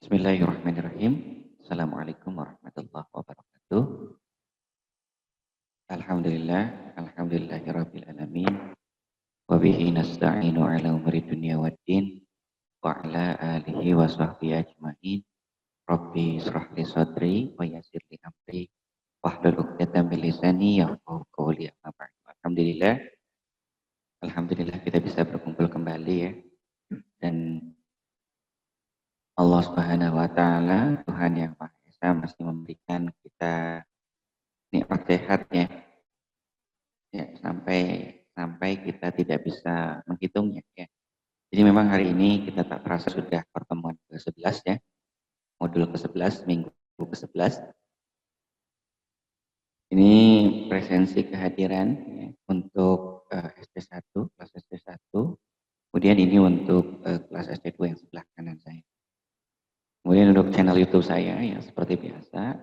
Bismillahirrahmanirrahim. Assalamualaikum warahmatullahi wabarakatuh. Alhamdulillahirabbil alamin. Wa bihi nasta'inu ala umuri dunya waddin. Wa ala alihi wa sahbihi ajmain. Rabbi israh li sadri wa yassir li amri. Wahlul 'uqdatam min lisani yafqahu qawli. Alhamdulillah kita bisa berkumpul kembali ya. Dan Allah Subhanahu wa taala, Tuhan yang Maha Esa, masih memberikan kita nikmat sehat ya. Sampai kita tidak bisa menghitungnya ya. Jadi memang hari ini kita tak terasa sudah pertemuan ke-11 ya. Modul ke-11, minggu ke-11. Ini presensi kehadiran ya, untuk SD1, kelas SD1. Kemudian ini untuk kelas SD2 yang sebelah kanan saya. Kemudian untuk channel YouTube saya yang seperti biasa,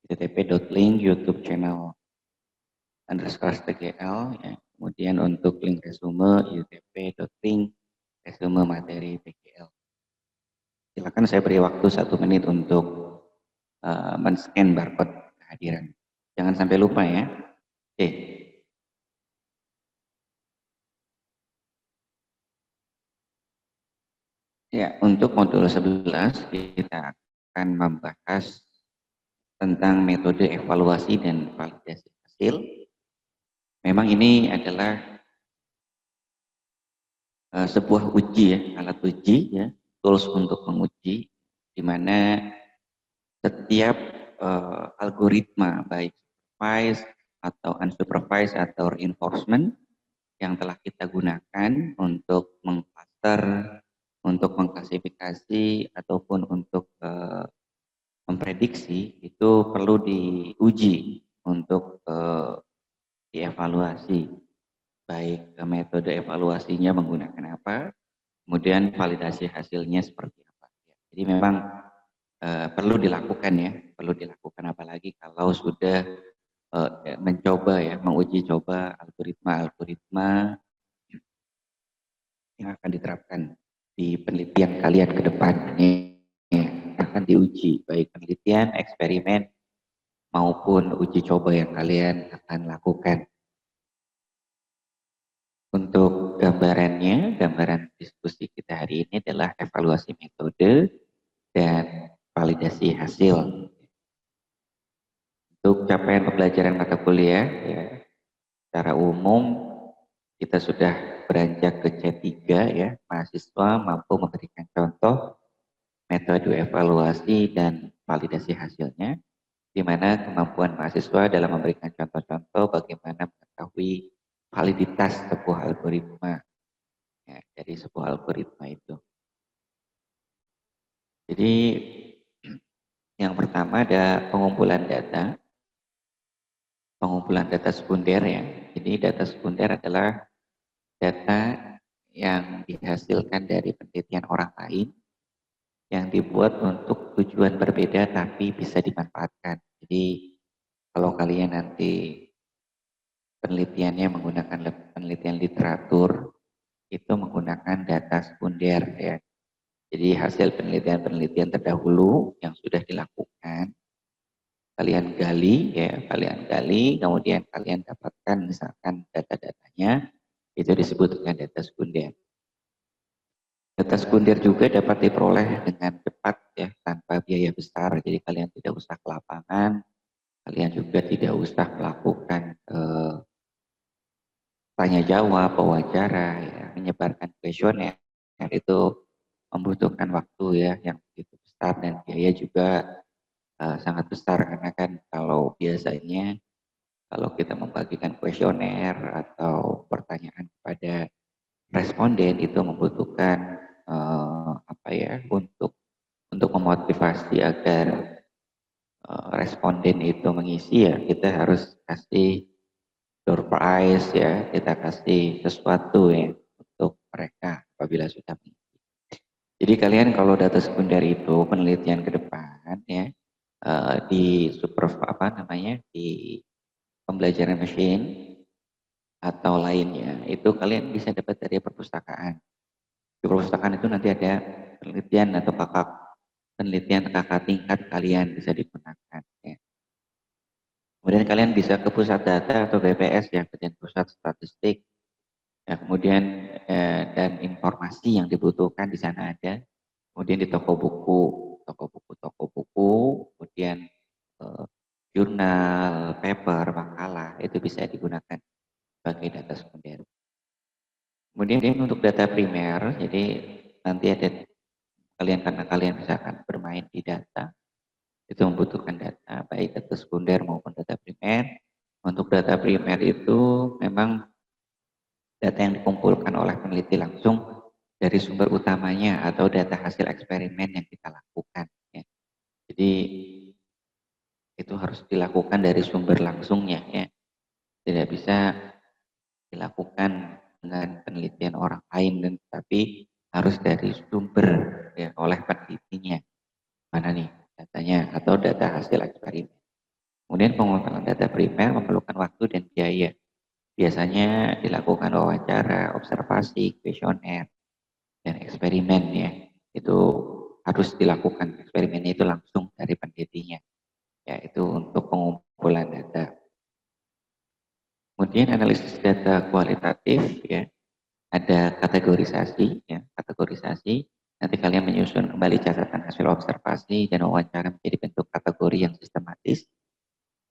http://link YouTube channel _TGL ya. Kemudian untuk link resume http://link resume materi TGL. Silakan saya beri waktu 1 menit untuk men-scan barcode kehadiran. Jangan sampai lupa ya. Oke. Ya, untuk modul 11 kita akan membahas tentang metode evaluasi dan validasi hasil. Memang ini adalah sebuah uji ya, alat uji ya, tools untuk menguji, di mana setiap algoritma baik supervised atau unsupervised atau reinforcement yang telah kita gunakan untuk mengcluster, untuk mengklasifikasi ataupun untuk memprediksi itu perlu diuji untuk dievaluasi, baik metode evaluasinya menggunakan apa, kemudian validasi hasilnya seperti apa. Jadi memang perlu dilakukan ya, perlu dilakukan apalagi kalau sudah mencoba ya, menguji coba algoritma yang akan diterapkan di penelitian kalian ke depan ya, akan diuji, baik penelitian, eksperimen, maupun uji coba yang kalian akan lakukan. Untuk gambaran diskusi kita hari ini adalah evaluasi metode dan validasi hasil. Untuk capaian pembelajaran mata kuliah, ya, secara umum kita sudah beranjak ke C3 ya, mahasiswa mampu memberikan contoh metode evaluasi dan validasi hasilnya, di mana kemampuan mahasiswa dalam memberikan contoh-contoh bagaimana mengetahui validitas sebuah algoritma ya, dari sebuah algoritma itu. Jadi yang pertama ada pengumpulan data sekunder ya. Jadi data sekunder adalah data yang dihasilkan dari penelitian orang lain yang dibuat untuk tujuan berbeda tapi bisa dimanfaatkan. Jadi kalau kalian nanti penelitiannya menggunakan penelitian literatur, itu menggunakan data sekunder ya. Jadi hasil penelitian-penelitian terdahulu yang sudah dilakukan, kalian gali ya, kemudian kalian dapatkan misalkan data-datanya, itu disebut dengan data sekunder. Data sekunder juga dapat diperoleh dengan cepat ya, tanpa biaya besar. Jadi kalian tidak usah ke lapangan, kalian juga tidak usah melakukan tanya jawab, wawancara, ya, menyebarkan kuesioner, itu membutuhkan waktu ya yang begitu besar dan biaya juga sangat besar, karena kan kalau biasanya kalau kita membagikan kuesioner atau pertanyaan kepada responden itu membutuhkan untuk memotivasi agar responden itu mengisi ya, kita harus kasih door prize ya, kita kasih sesuatu ya untuk mereka apabila sudah mengisi. Jadi kalian kalau data sekunder itu penelitian ke depan ya, di di pembelajaran mesin atau lainnya, itu kalian bisa dapat dari perpustakaan. Di perpustakaan itu nanti ada penelitian atau penelitian kakak tingkat kalian bisa digunakan. Ya. Kemudian kalian bisa ke pusat data atau BPS ya, Badan Pusat Statistik. Ya, kemudian dan informasi yang dibutuhkan di sana ada. Kemudian di toko buku, kemudian jurnal, paper, makalah itu bisa digunakan sebagai data sekunder. Kemudian untuk data primer, jadi nanti ada kalian karena kalian misalkan bermain di data, itu membutuhkan data baik data sekunder maupun data primer. Untuk data primer itu memang data yang dikumpulkan oleh peneliti langsung dari sumber utamanya atau data hasil eksperimen yang kita lakukan. Ya. Jadi itu harus dilakukan dari sumber langsungnya. Ya. Tidak bisa dilakukan dengan penelitian orang lain, dan tapi harus dari sumber ya, oleh penelitinya. Mana nih datanya atau data hasil eksperimen. Kemudian pengumpulan data primer memerlukan waktu dan biaya. Biasanya dilakukan wawancara, observasi, kuesioner, dan eksperimen ya. Itu harus dilakukan eksperimennya itu langsung dari penelitinya. Ya, itu untuk pengumpulan data. Kemudian analisis data kualitatif ya. Ada kategorisasi ya, kategorisasi. Nanti kalian menyusun kembali catatan hasil observasi dan wawancara menjadi bentuk kategori yang sistematis.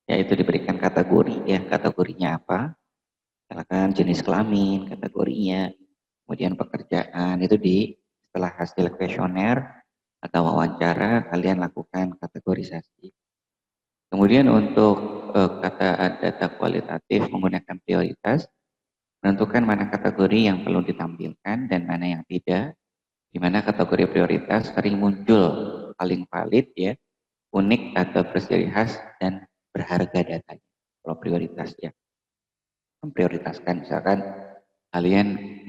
Yaitu diberikan kategori ya, kategorinya apa? Misalkan jenis kelamin, kategorinya, kemudian pekerjaan itu setelah hasil kuesioner atau wawancara kalian lakukan kategorisasi. Kemudian untuk kata data kualitatif menggunakan prioritas, menentukan mana kategori yang perlu ditampilkan dan mana yang tidak, di mana kategori prioritas sering muncul paling valid ya, unik atau berseri khas dan berharga datanya. Kalau prioritas ya, memprioritaskan misalkan kalian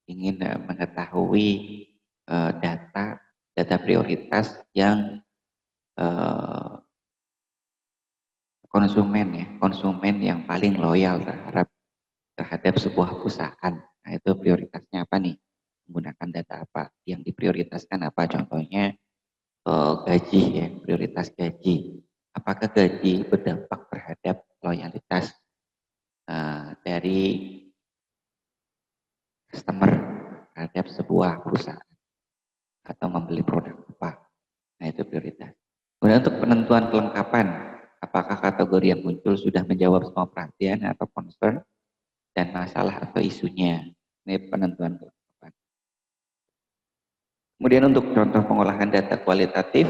ingin mengetahui data prioritas yang konsumen yang paling loyal terhadap sebuah perusahaan. Nah, itu prioritasnya apa nih? Menggunakan data apa? Yang diprioritaskan apa? Contohnya gaji ya, prioritas gaji. Apakah gaji berdampak terhadap loyalitas dari customer terhadap sebuah perusahaan atau membeli produk apa? Nah, itu prioritas. Kemudian untuk penentuan kelengkapan, apakah kategori yang muncul sudah menjawab semua perhatian atau concern dan masalah atau isunya. Ini penentuan kelengkapan. Kemudian untuk contoh pengolahan data kualitatif,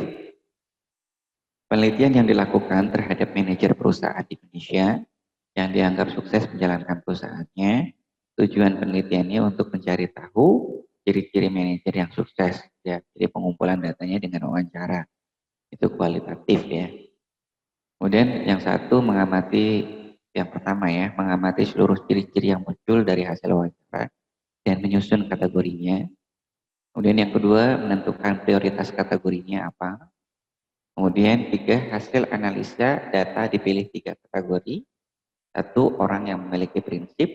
penelitian yang dilakukan terhadap manajer perusahaan di Indonesia yang dianggap sukses menjalankan perusahaannya, tujuan penelitiannya untuk mencari tahu ciri-ciri manajer yang sukses. Ya, jadi pengumpulan datanya dengan wawancara. Itu kualitatif ya. Kemudian yang satu mengamati, yang pertama ya, mengamati seluruh ciri-ciri yang muncul dari hasil wawancara dan menyusun kategorinya. Kemudian yang kedua, menentukan prioritas kategorinya apa. Kemudian tiga, hasil analisa data dipilih tiga kategori. Satu, orang yang memiliki prinsip,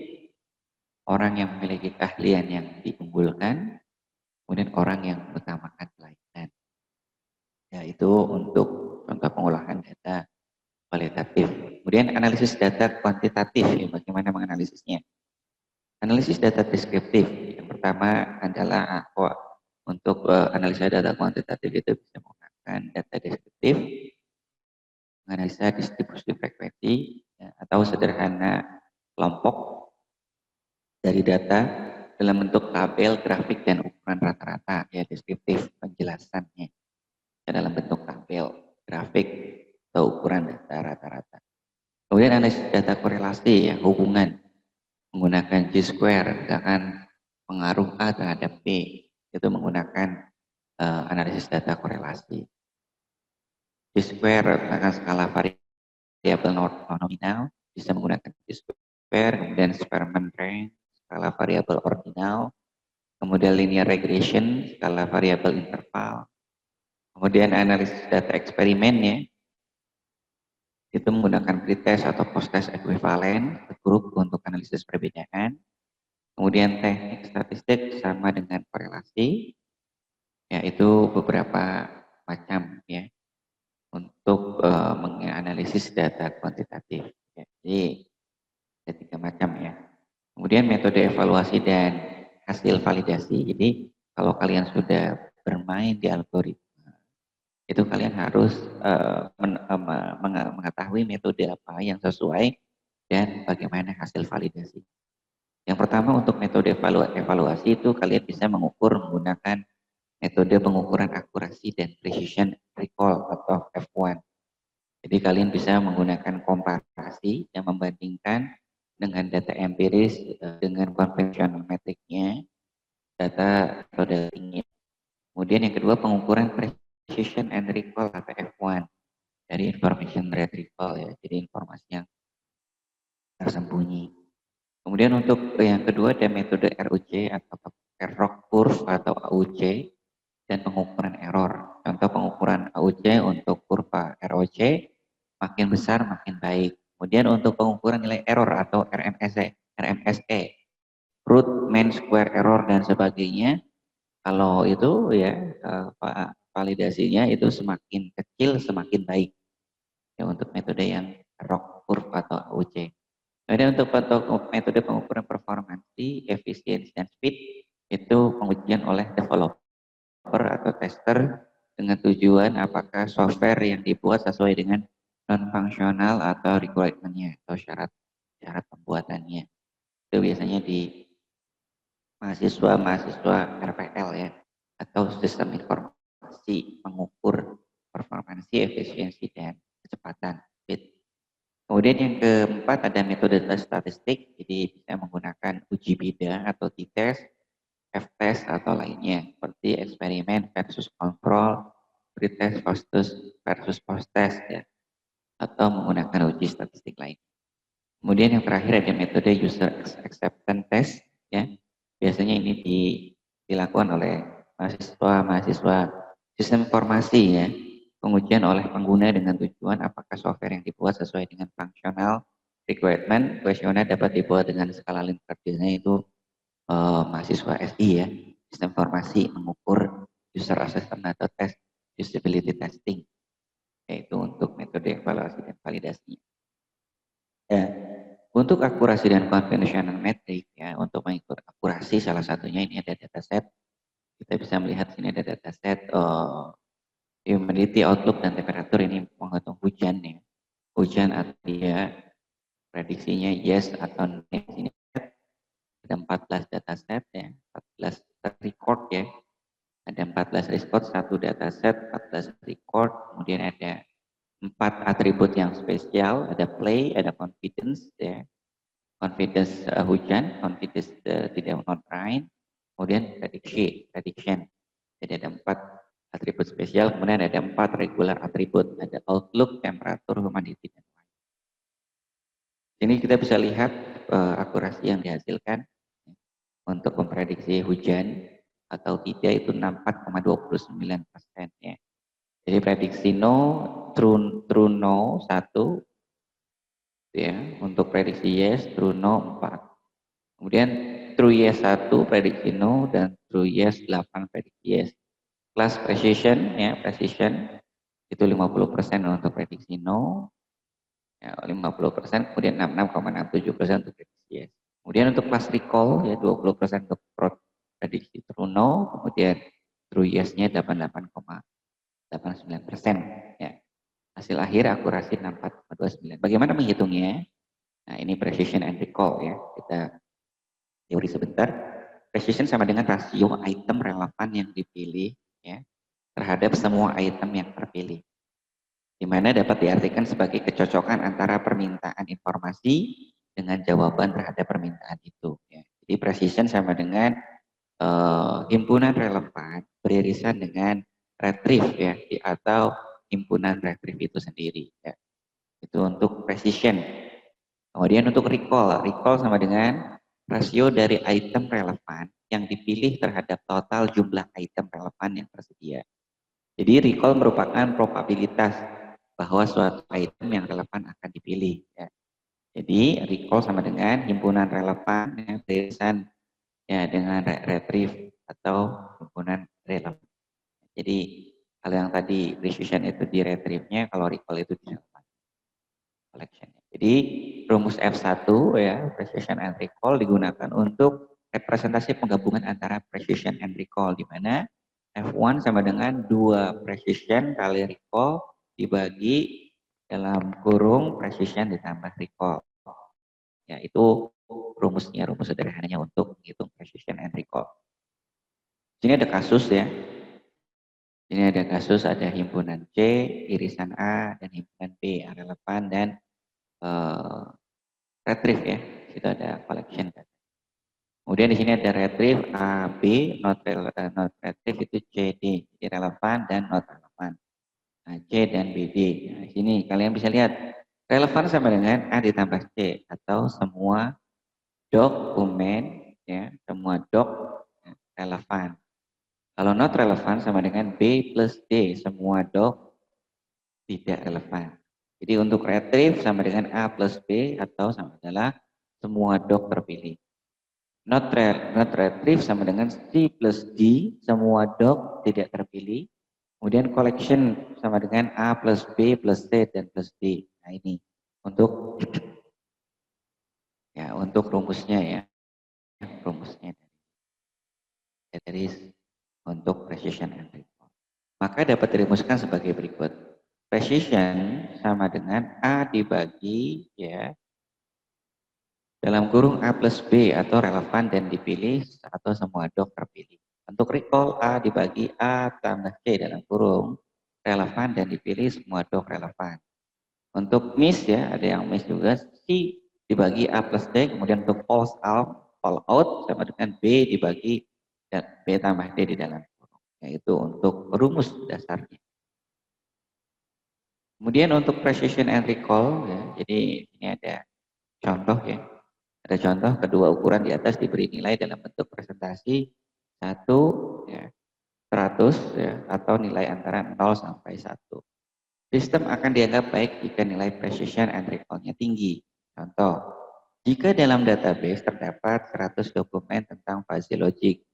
orang yang memiliki keahlian yang diunggulkan, kemudian orang yang mengutamakan pelayanan. Ya, itu untuk contoh pengolahan data kualitatif. Kemudian analisis data kuantitatif, ya, bagaimana menganalisisnya. Analisis data deskriptif, yang pertama adalah untuk analisa data kuantitatif itu bisa menggunakan data deskriptif, menganalisa distribusi frekuensi, ya, atau sederhana kelompok dari data dalam bentuk tabel, grafik, dan ukuran rata-rata, ya deskriptif penjelasannya dalam bentuk tabel, grafik, atau ukuran data rata-rata. Kemudian analisis data korelasi, ya hubungan menggunakan G-square, misalkan pengaruh A terhadap B, itu menggunakan analisis data korelasi. G-square menggunakan skala variabel nominal, bisa menggunakan G-square, kemudian Spearman range, skala variabel ordinal, kemudian linear regression, skala variabel interval, kemudian analisis data eksperimennya, itu menggunakan pretest atau post-test ekuivalen grup untuk analisis perbedaan. Kemudian teknik statistik sama dengan korelasi. Yaitu beberapa macam ya untuk menganalisis data kuantitatif. Ya, jadi ada 3 macam ya. Kemudian metode evaluasi dan hasil validasi. Jadi kalau kalian sudah bermain di algoritma, itu kalian harus mengetahui metode apa yang sesuai dan bagaimana hasil validasi. Yang pertama untuk metode evaluasi itu kalian bisa mengukur menggunakan metode pengukuran akurasi dan precision recall atau F1. Jadi kalian bisa menggunakan komparasi yang membandingkan dengan data empiris dengan conventional metricnya, data modelingnya. Kemudian yang kedua pengukuran precision and recall atau F1 dari information retrieval ya, jadi informasi yang tersembunyi. Kemudian untuk yang kedua ada metode RUC atau error curve atau AUC dan pengukuran error. Contoh pengukuran AUC untuk kurva ROC makin besar makin baik. Kemudian untuk pengukuran nilai error atau RMSE, root mean square error dan sebagainya, kalau itu ya validasinya itu semakin kecil semakin baik ya untuk metode yang error curve atau AUC. Kemudian untuk metode pengukuran performansi, efisiensi dan speed itu pengujian oleh developer atau tester dengan tujuan apakah software yang dibuat sesuai dengan non-fungsional atau requirement-nya atau syarat pembuatannya. Itu biasanya di mahasiswa RPL ya atau sistem informasi mengukur performansi, efisiensi dan kecepatan. Kemudian yang keempat ada metode statistik, jadi bisa menggunakan uji bida atau t-test, f-test atau lainnya seperti eksperimen versus kontrol, pretest versus post-test ya, atau menggunakan uji statistik lain. Kemudian yang terakhir ada metode user acceptance test ya. Biasanya ini dilakukan oleh mahasiswa sistem informasi ya. Pengujian oleh pengguna dengan tujuan apakah software yang dibuat sesuai dengan fungsional requirement. Kuesioner dapat dibuat dengan skala Likert-Lewis itu mahasiswa SI ya. Sistem informasi mengukur user assessment atau tes usability testing, yaitu untuk metode evaluasi dan validasi. Ya, untuk akurasi dan conventional metric ya, untuk mengukur akurasi salah satunya ini ada dataset. Kita bisa melihat sini ada dataset humidity, outlook, dan temperatur ini menghitung hujan ya. Hujan atau ya prediksinya yes atau no. Ini ada 14 dataset ya, 14 record ya. Ada 14 record, 1 dataset, 14 record, kemudian ada 4 atribut yang spesial, ada play, ada confidence ya. Confidence hujan, confidence tidak non rain, kemudian prediction. Jadi ada 4 atribut spesial, kemudian ada 4 regular atribut, ada outlook, temperatur, humidity, dan lain. Ini kita bisa lihat akurasi yang dihasilkan untuk memprediksi hujan atau tidak itu 64,29% ya. Jadi prediksi no, true no 1 ya, untuk prediksi yes, true no 4. Kemudian true yes 1 prediksi no dan true yes 8 prediksi yes. Class precision ya, precision itu 50% untuk prediksi no, ya, 50%, kemudian 66,67% untuk prediksi yes. Kemudian untuk class recall ya 20% untuk prediksi true no, kemudian true yes-nya 88,89% ya. Hasil akhir akurasi 64,29. Bagaimana menghitungnya? Nah, ini precision and recall ya. Kita teori sebentar. Precision sama dengan rasio item relevan yang dipilih ya terhadap semua item yang terpilih, di mana dapat diartikan sebagai kecocokan antara permintaan informasi dengan jawaban terhadap permintaan itu. Ya. Jadi precision sama dengan himpunan relevan beririsan dengan retrieve ya, atau himpunan retrieve itu sendiri. Ya. Itu untuk precision. Kemudian untuk recall sama dengan rasio dari item relevan yang dipilih terhadap total jumlah item relevan yang tersedia. Jadi recall merupakan probabilitas bahwa suatu item yang relevan akan dipilih. Ya. Jadi recall sama dengan himpunan relevan yang beririsan ya dengan retrieve atau himpunan relevan. Jadi kalau yang tadi precision itu di retrieve-nya, kalau recall itu di collection. Jadi rumus F1 ya, precision and recall digunakan untuk representasi penggabungan antara precision and recall, di mana F1 sama dengan 2 precision kali recall dibagi dalam kurung precision ditambah recall. Ya, itu rumusnya, rumus sederhananya untuk menghitung precision and recall. Sini ada kasus ya. Ini ada kasus, ada himpunan C, irisan A, dan himpunan B, relevan dan retrieve ya. Itu ada collection. Kemudian di sini ada retrieve A, B, not retrieve itu C, D. Jadi relevan dan not relevan. Nah, C dan BD. Nah, di sini kalian bisa lihat relevan sama dengan A ditambah C atau semua dokumen ya, semua dok relevan. Kalau not relevan sama dengan B plus D, semua dok tidak relevan. Jadi untuk retrieve sama dengan A plus B atau sama adalah semua dok terpilih. Not retrieve sama dengan C plus D, semua dok tidak terpilih. Kemudian collection sama dengan A plus B plus C dan plus D. Nah ini untuk ya untuk rumusnya ya, rumusnya dari untuk precision and recall. Maka dapat dirumuskan sebagai berikut. Precision sama dengan A dibagi ya dalam kurung A plus B atau relevan dan dipilih atau semua dok terpilih. Untuk recall A dibagi A tambah C dalam kurung relevan dan dipilih semua dok relevan. Untuk miss ya, ada yang miss juga, C dibagi A plus D, kemudian untuk false out sama dengan B dibagi dan B tambah D di dalam kurung. Yaitu untuk rumus dasarnya. Kemudian untuk precision and recall, ya, jadi ini ada contoh ya. Ada contoh kedua ukuran di atas diberi nilai dalam bentuk presentasi 1 ya, 100 ya, atau nilai antara 0 sampai 1. Sistem akan dianggap baik jika nilai precision and recall-nya tinggi. Contoh, jika dalam database terdapat 100 dokumen tentang fuzzy logic,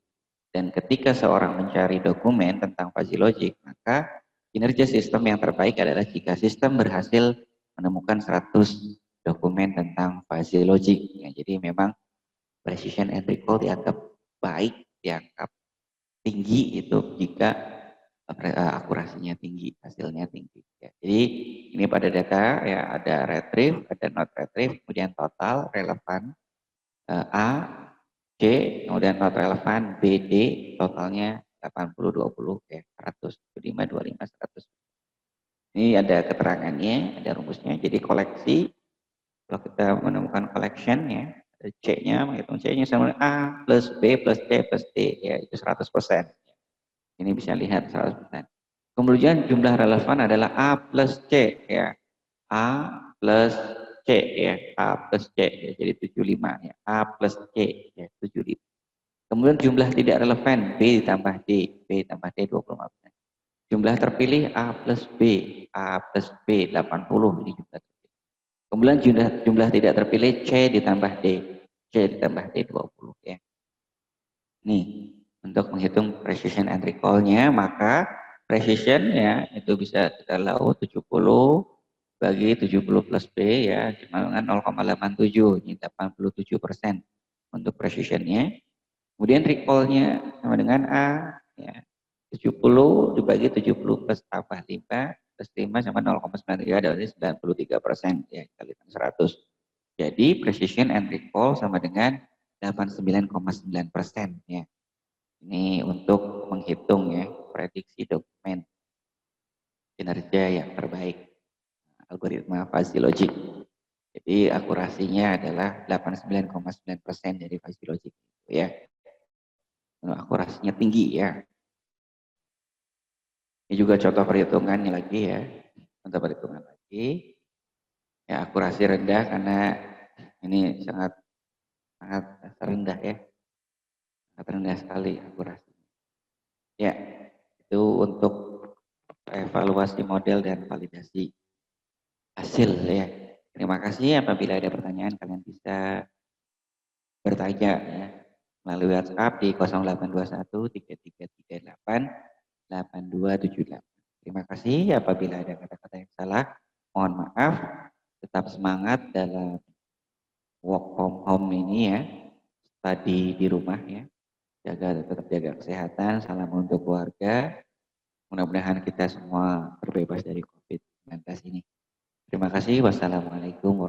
dan ketika seorang mencari dokumen tentang fuzzy logic, maka kinerja sistem yang terbaik adalah jika sistem berhasil menemukan 100 dokumen tentang fuzzy logic. Ya, jadi memang precision and recall dianggap baik, dianggap tinggi itu jika akurasinya tinggi, hasilnya tinggi. Ya, jadi ini pada data ya ada retrieve, ada not retrieve, kemudian total relevan A, C, kemudian not relevan B, D, totalnya 80, 20 ya 100, 5, 25, 100. Ini ada keterangannya, ada rumusnya. Jadi koleksi, kalau kita menemukan collection ya, C-nya, menghitung C-nya sama A plus B plus C plus D, ya itu 100%. Ini bisa lihat 100%. Kemudian jumlah relevan adalah A plus C, ya. A plus C, ya. A plus C, ya. Jadi 75, ya. A plus C, ya. 75. Kemudian jumlah tidak relevan, B ditambah D, B tambah D 25%. Jumlah terpilih A plus B, A plus B 80, ini jumlah terpilih. Kemudian jumlah tidak terpilih C ditambah D, C ditambah D 20 ya. Nih, untuk menghitung precision and recall-nya, maka precision ya itu bisa kita lakukan 70 bagi 70 plus B ya, sama dengan 0,87, ini 87% untuk precision-nya. Kemudian recall-nya sama dengan A ya, 70 dibagi 70 plus tambah 5 plus 5 sama 0,93, berarti 93% ya, kalikan 100. Jadi precision and recall sama dengan 89,9% ya. Ini untuk menghitung ya prediksi dokumen kinerja yang terbaik algoritma fuzzy logic. Jadi akurasinya adalah 89,9% dari fuzzy logic ya. Akurasinya tinggi ya. Ini juga contoh perhitungannya lagi ya. Contoh perhitungan lagi. Ya akurasi rendah karena ini sangat rendah ya. Sangat rendah sekali akurasi. Ya, itu untuk evaluasi model dan validasi hasil ya. Terima kasih, apabila ada pertanyaan kalian bisa bertanya ya melalui WhatsApp di 0821 3338 8278. Terima kasih. Apabila ada kata-kata yang salah, mohon maaf. Tetap semangat dalam work from home ini ya. Tadi di rumah ya. Tetap jaga kesehatan. Salam untuk keluarga. Mudah-mudahan kita semua terbebas dari COVID-19 ini. Terima kasih. Wassalamualaikum